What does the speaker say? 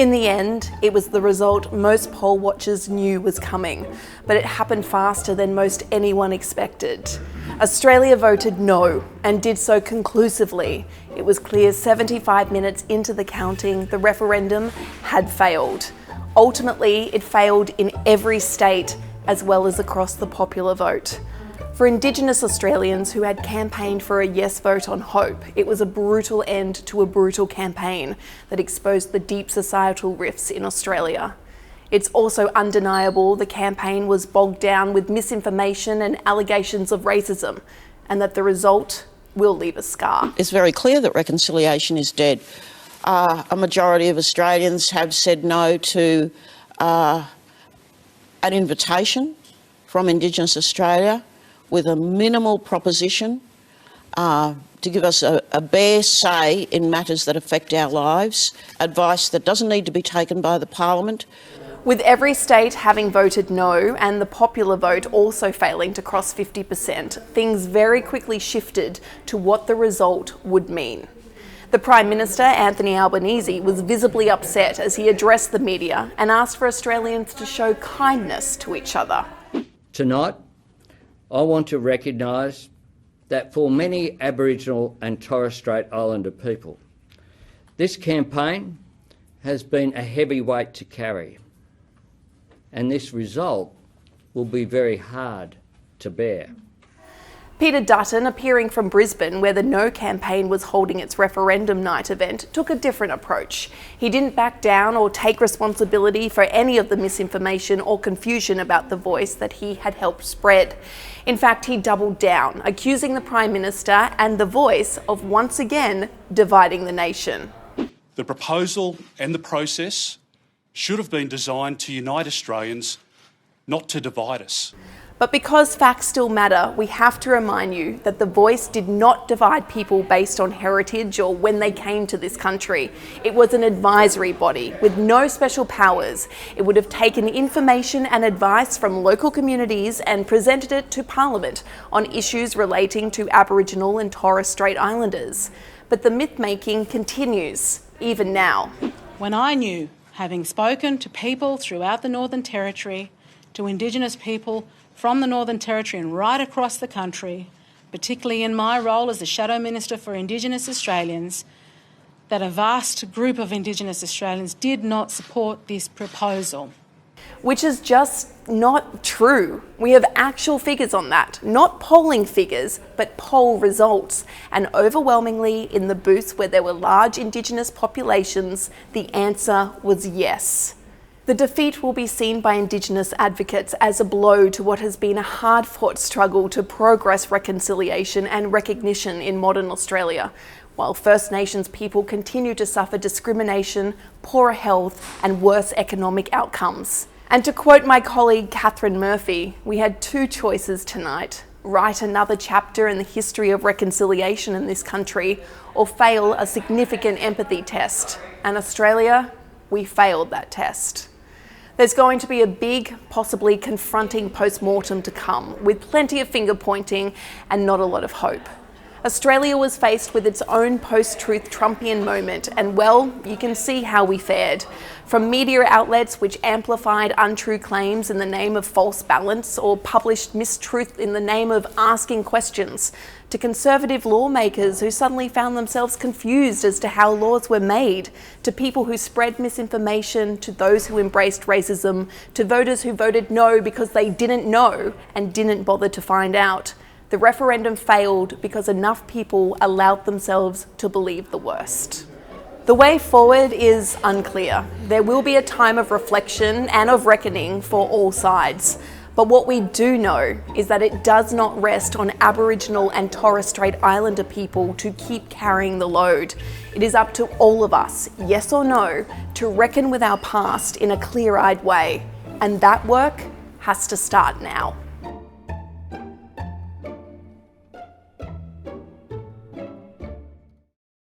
In the end, it was the result most poll watchers knew was coming, but it happened faster than most anyone expected. Australia voted no, and did so conclusively. It was clear 75 minutes into the counting, the referendum had failed. Ultimately, it failed in every state, as well as across the popular vote. For Indigenous Australians who had campaigned for a yes vote on hope, it was a brutal end to a brutal campaign that exposed the deep societal rifts in Australia. It's also undeniable the campaign was bogged down with misinformation and allegations of racism, and that the result will leave a scar. It's very clear that reconciliation is dead. A majority of Australians have said no to an invitation from Indigenous Australia with a minimal proposition to give us a bare say in matters that affect our lives, advice that doesn't need to be taken by the Parliament. With every state having voted no and the popular vote also failing to cross 50%, things very quickly shifted to what the result would mean. The Prime Minister, Anthony Albanese, was visibly upset as he addressed the media and asked for Australians to show kindness to each other. Tonight, I want to recognise that for many Aboriginal and Torres Strait Islander people, this campaign has been a heavy weight to carry, and this result will be very hard to bear. Peter Dutton, appearing from Brisbane, where the No campaign was holding its referendum night event, took a different approach. He didn't back down or take responsibility for any of the misinformation or confusion about the voice that he had helped spread. In fact, he doubled down, accusing the Prime Minister and the voice of once again dividing the nation. The proposal and the process should have been designed to unite Australians, not to divide us. But because facts still matter, we have to remind you that the voice did not divide people based on heritage or when they came to this country. It was an advisory body with no special powers. It would have taken information and advice from local communities and presented it to Parliament on issues relating to Aboriginal and Torres Strait Islanders. But the myth-making continues, even now. When I knew, having spoken to people throughout the Northern Territory, to Indigenous people from the Northern Territory and right across the country, particularly in my role as the Shadow Minister for Indigenous Australians, that a vast group of Indigenous Australians did not support this proposal. Which is just not true. We have actual figures on that, not polling figures, but poll results. And overwhelmingly in the booths where there were large Indigenous populations, the answer was yes. The defeat will be seen by Indigenous advocates as a blow to what has been a hard-fought struggle to progress reconciliation and recognition in modern Australia, while First Nations people continue to suffer discrimination, poorer health and worse economic outcomes. And to quote my colleague Catherine Murphy, we had two choices tonight: write another chapter in the history of reconciliation in this country, or fail a significant empathy test. And Australia, we failed that test. There's going to be a big, possibly confronting post-mortem to come, with plenty of finger-pointing and not a lot of hope. Australia was faced with its own post-truth Trumpian moment, and well, you can see how we fared. From media outlets which amplified untrue claims in the name of false balance or published mistruth in the name of asking questions, to conservative lawmakers who suddenly found themselves confused as to how laws were made, to people who spread misinformation, to those who embraced racism, to voters who voted no because they didn't know and didn't bother to find out. The referendum failed because enough people allowed themselves to believe the worst. The way forward is unclear. There will be a time of reflection and of reckoning for all sides. But what we do know is that it does not rest on Aboriginal and Torres Strait Islander people to keep carrying the load. It is up to all of us, yes or no, to reckon with our past in a clear-eyed way. And that work has to start now.